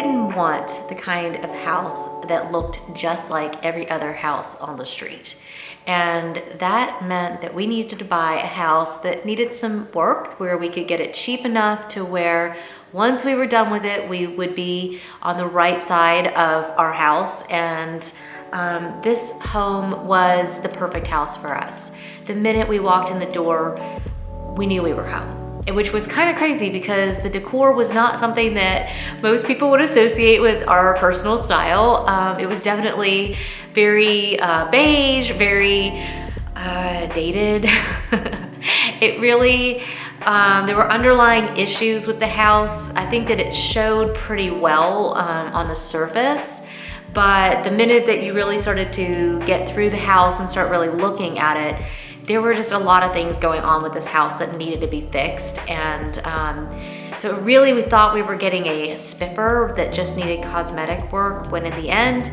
didn't want the kind of house that looked just like every other house on the street. And that meant that we needed to buy a house that needed some work, where we could get it cheap enough to where once we were done with it, we would be on the right side of our house. And this home was the perfect house for us. The minute we walked in the door, we knew we were home, which was kind of crazy because the decor was not something that most people would associate with our personal style. It was definitely very beige, very dated. It really, there were underlying issues with the house. I think that it showed pretty well on the surface, but the minute that you really started to get through the house and start really looking at it, there were just a lot of things going on with this house that needed to be fixed. And so really we thought we were getting a spiffer that just needed cosmetic work, when in the end,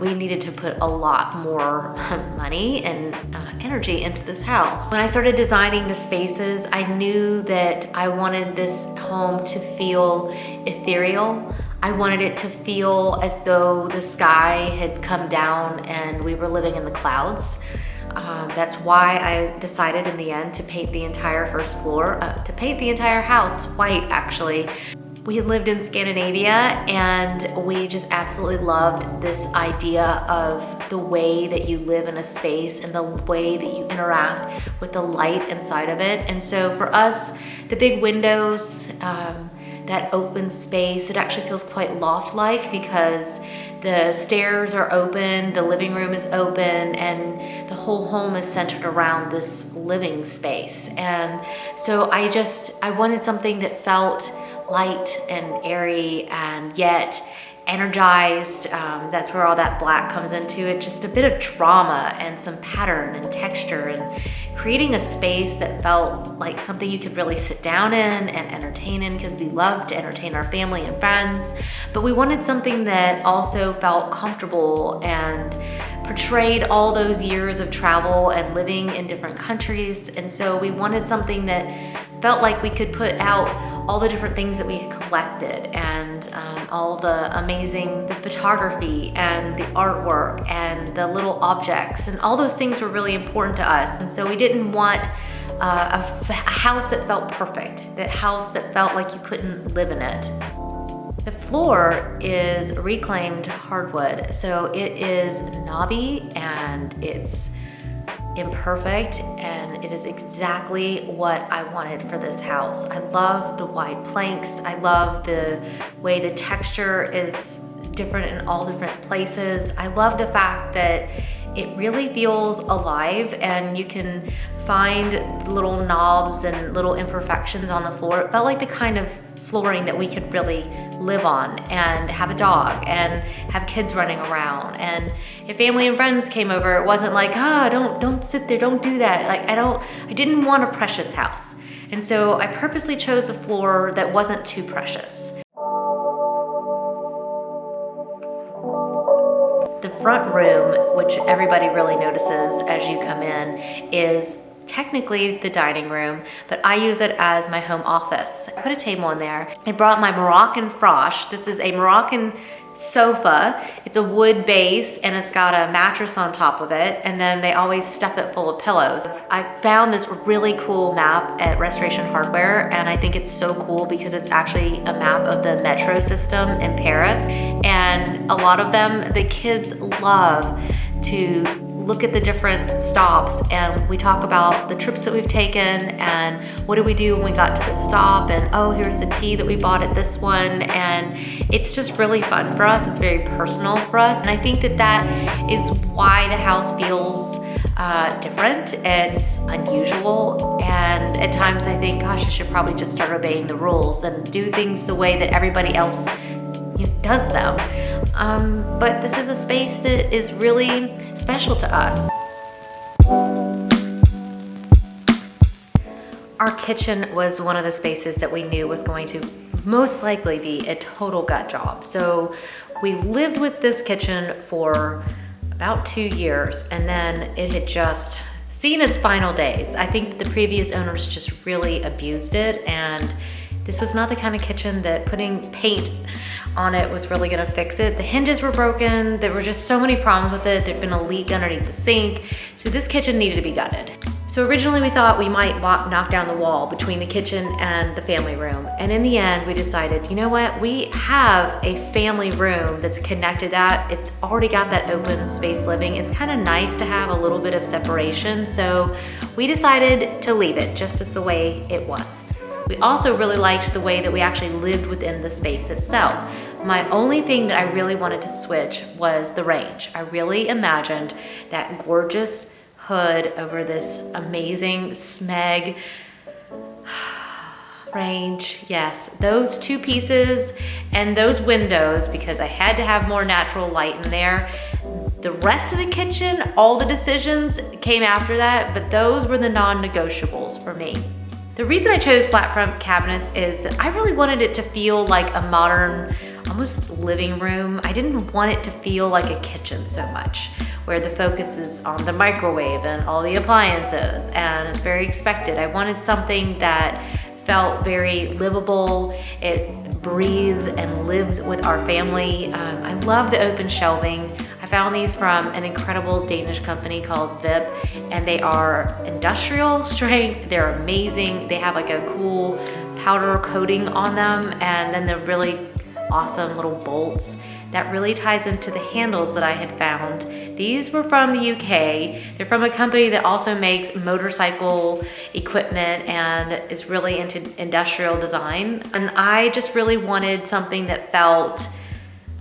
we needed to put a lot more money and energy into this house. When I started designing the spaces, I knew that I wanted this home to feel ethereal. I wanted it to feel as though the sky had come down and we were living in the clouds. That's why I decided in the end to paint the entire first floor, to paint the entire house white, actually. We had lived in Scandinavia and we just absolutely loved this idea of the way that you live in a space and the way that you interact with the light inside of it. And so for us, the big windows, that open space, it actually feels quite loft-like because the stairs are open, the living room is open, and the whole home is centered around this living space. And so I wanted something that felt light and airy and yet energized. That's where all that black comes into it. Just a bit of drama and some pattern and texture, and creating a space that felt like something you could really sit down in and entertain in, because we love to entertain our family and friends. But we wanted something that also felt comfortable and portrayed all those years of travel and living in different countries. And so we wanted something that felt like we could put out all the different things that we had collected, and all the amazing photography and the artwork and the little objects, and all those things were really important to us. And so we didn't want a house that felt perfect, that house that felt like you couldn't live in it. The floor is reclaimed hardwood, so it is knobby and it's imperfect, and it is exactly what I wanted for this house. I love the wide planks. I love the way the texture is different in all different places. I love the fact that it really feels alive, and you can find little knobs and little imperfections on the floor. It felt like the kind of flooring that we could really live on and have a dog and have kids running around. And if family and friends came over, it wasn't like, don't sit there, don't do that. Like I didn't want a precious house. And so I purposely chose a floor that wasn't too precious. The front room, which everybody really notices as you come in, is technically the dining room, but I use it as my home office. I put a table in there. I brought my Moroccan frosh. This is a Moroccan sofa. It's a wood base and it's got a mattress on top of it, and then they always stuff it full of pillows. I found this really cool map at Restoration Hardware, and I think it's so cool because it's actually a map of the metro system in Paris, and a lot of them, the kids love to look at the different stops, and we talk about the trips that we've taken and what did we do when we got to the stop, and oh, here's the tea that we bought at this one. And it's just really fun for us. It's very personal for us, and I think that that is why the house feels different. It's unusual, and at times I think, gosh, I should probably just start obeying the rules and do things the way that everybody else does them. But this is a space that is really special to us. Our kitchen was one of the spaces that we knew was going to most likely be a total gut job. So we lived with this kitchen for about 2 years, and then it had just seen its final days. I think the previous owners just really abused it, and This was not the kind of kitchen that putting paint on it was really gonna fix it. The hinges were broken. There were just so many problems with it. There'd been a leak underneath the sink. So this kitchen needed to be gutted. So originally we thought we might knock down the wall between the kitchen and the family room. And in the end, we decided, you know what? We have a family room that's connected that. It's already got that open space living. It's kind of nice to have a little bit of separation. So we decided to leave it just as the way it was. We also really liked the way that we actually lived within the space itself. My only thing that I really wanted to switch was the range. I really imagined that gorgeous hood over this amazing smeg range. Yes, those two pieces and those windows, because I had to have more natural light in there. The rest of the kitchen, all the decisions came after that, but those were the non-negotiables for me. The reason I chose flat front cabinets is that I really wanted it to feel like a modern, almost living room. I didn't want it to feel like a kitchen so much, where the focus is on the microwave and all the appliances, and it's very expected. I wanted something that felt very livable. It breathes and lives with our family. I love the open shelving. I found these from an incredible Danish company called Behr, and they are industrial strength. They're amazing. They have like a cool powder coating on them, and then the really awesome little bolts that really ties into the handles that I had found. These were from the UK. They're from a company that also makes motorcycle equipment and is really into industrial design. And I just really wanted something that felt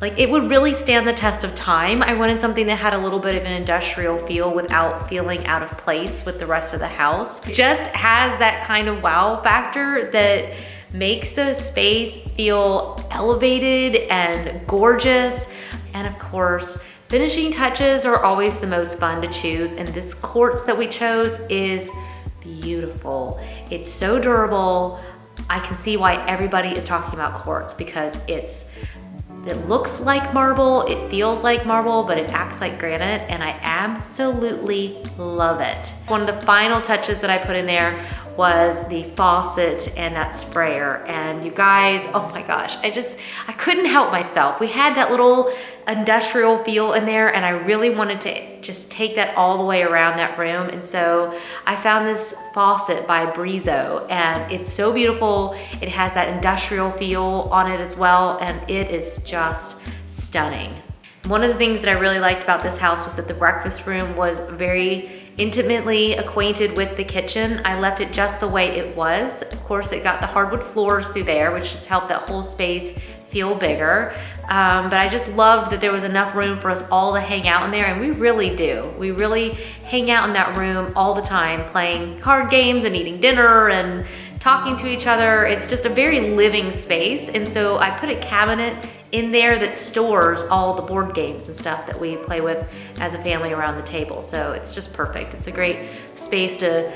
like it would really stand the test of time. I wanted something that had a little bit of an industrial feel without feeling out of place with the rest of the house. It just has that kind of wow factor that makes the space feel elevated and gorgeous. And of course, finishing touches are always the most fun to choose. And this quartz that we chose is beautiful. It's so durable. I can see why everybody is talking about quartz, because it looks like marble, it feels like marble, but it acts like granite, and I absolutely love it. One of the final touches that I put in there was the faucet and that sprayer. And you guys, oh my gosh, I couldn't help myself. We had that little industrial feel in there, and I really wanted to just take that all the way around that room. And so I found this faucet by Brizo, and it's so beautiful. It has that industrial feel on it as well, and it is just stunning. One of the things that I really liked about this house was that the breakfast room was very intimately acquainted with the kitchen. I left it just the way it was. Of course, it got the hardwood floors through there, which just helped that whole space feel bigger. But I just loved that there was enough room for us all to hang out in there, and we really do. We really hang out in that room all the time, playing card games and eating dinner and talking to each other. It's just a very living space. And so I put a cabinet in there that stores all the board games and stuff that we play with as a family around the table. So it's just perfect. It's a great space to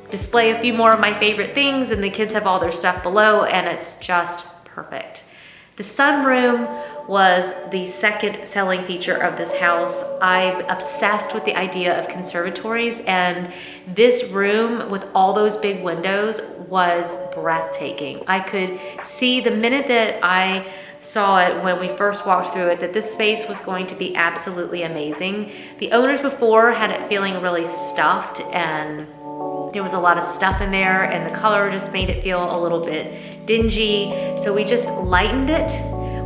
display a few more of my favorite things, and the kids have all their stuff below, and it's just perfect. The sunroom was the second selling feature of this house. I'm obsessed with the idea of conservatories, and this room with all those big windows was breathtaking. I could see the minute that I saw it when we first walked through it that this space was going to be absolutely amazing. The owners before had it feeling really stuffed, and there was a lot of stuff in there, and the color just made it feel a little bit dingy. So we just lightened it.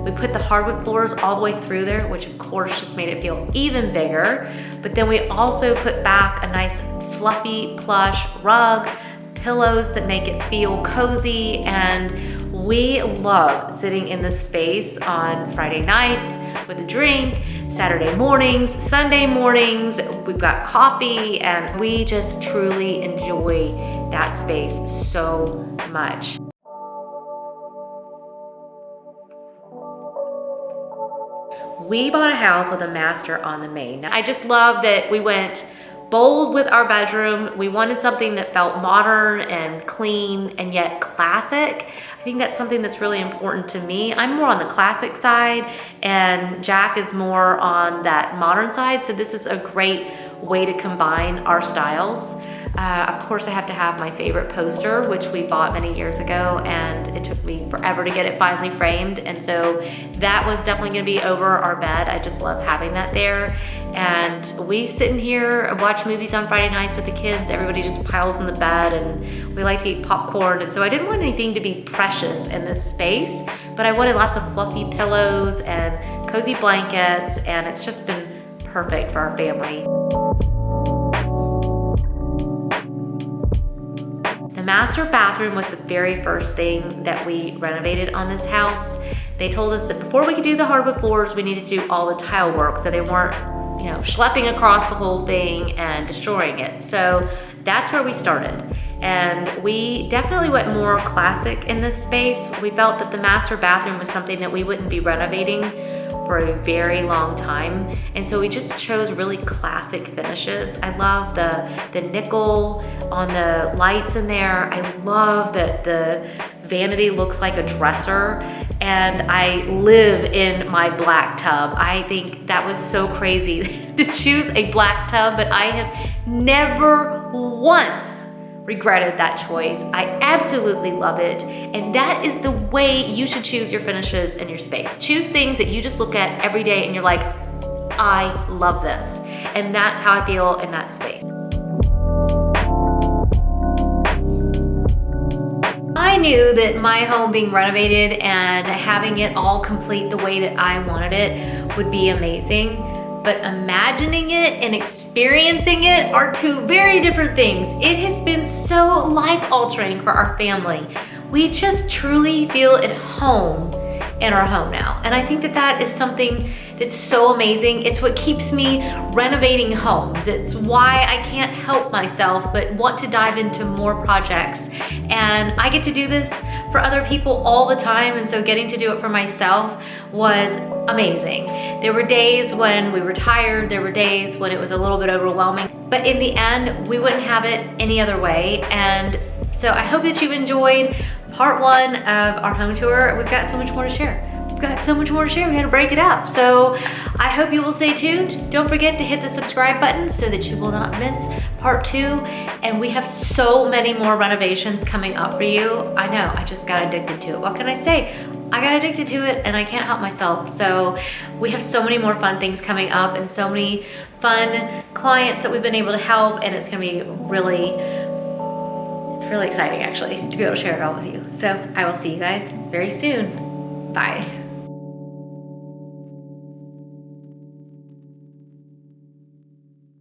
We put the hardwood floors all the way through there, which of course just made it feel even bigger. But then we also put back a nice fluffy plush rug, pillows that make it feel cozy, and we love sitting in this space on Friday nights with a drink, Saturday mornings, Sunday mornings. We've got coffee, and we just truly enjoy that space so much. We bought a house with a master on the main. I just love that we went bold with our bedroom. We wanted something that felt modern and clean and yet classic. I think that's something that's really important to me. I'm more on the classic side, and Jack is more on that modern side. So this is a great way to combine our styles. Of course, I have to have my favorite poster, which we bought many years ago, and it took me forever to get it finally framed. And so that was definitely gonna be over our bed. I just love having that there. And we sit in here and watch movies on Friday nights with the kids. Everybody just piles in the bed, and we like to eat popcorn. And so I didn't want anything to be precious in this space, but I wanted lots of fluffy pillows and cozy blankets, and it's just been perfect for our family. The master bathroom was the very first thing that we renovated on this house. They told us that before we could do the hardwood floors, we needed to do all the tile work so they weren't, you know, schlepping across the whole thing and destroying it. So that's where we started. And we definitely went more classic in this space. We felt that the master bathroom was something that we wouldn't be renovating for a very long time. And so we just chose really classic finishes. I love the nickel on the lights in there. I love that the vanity looks like a dresser, and I live in my black tub. I think that was so crazy to choose a black tub, but I have never once regretted that choice. I absolutely love it. And that is the way you should choose your finishes in your space. Choose things that you just look at every day and you're like, I love this. And that's how I feel in that space. I knew that my home being renovated and having it all complete the way that I wanted it would be amazing. But imagining it and experiencing it are two very different things. It has been so life-altering for our family. We just truly feel at home in our home now. And I think that that is something that's so amazing. It's what keeps me renovating homes. It's why I can't help myself but want to dive into more projects. And I get to do this for other people all the time, and so getting to do it for myself was amazing. There were days when we were tired, there were days when it was a little bit overwhelming, but in the end, we wouldn't have it any other way. And so I hope that you've enjoyed part one of our home tour. We've got so much more to share. We had to break it up. So I hope you will stay tuned. Don't forget to hit the subscribe button so that you will not miss part two. And we have so many more renovations coming up for you. I know, I just got addicted to it. What can I say? I got addicted to it and I can't help myself. So we have so many more fun things coming up and so many fun clients that we've been able to help, and it's gonna be really exciting actually to be able to share it all with you. So I will see you guys very soon. Bye.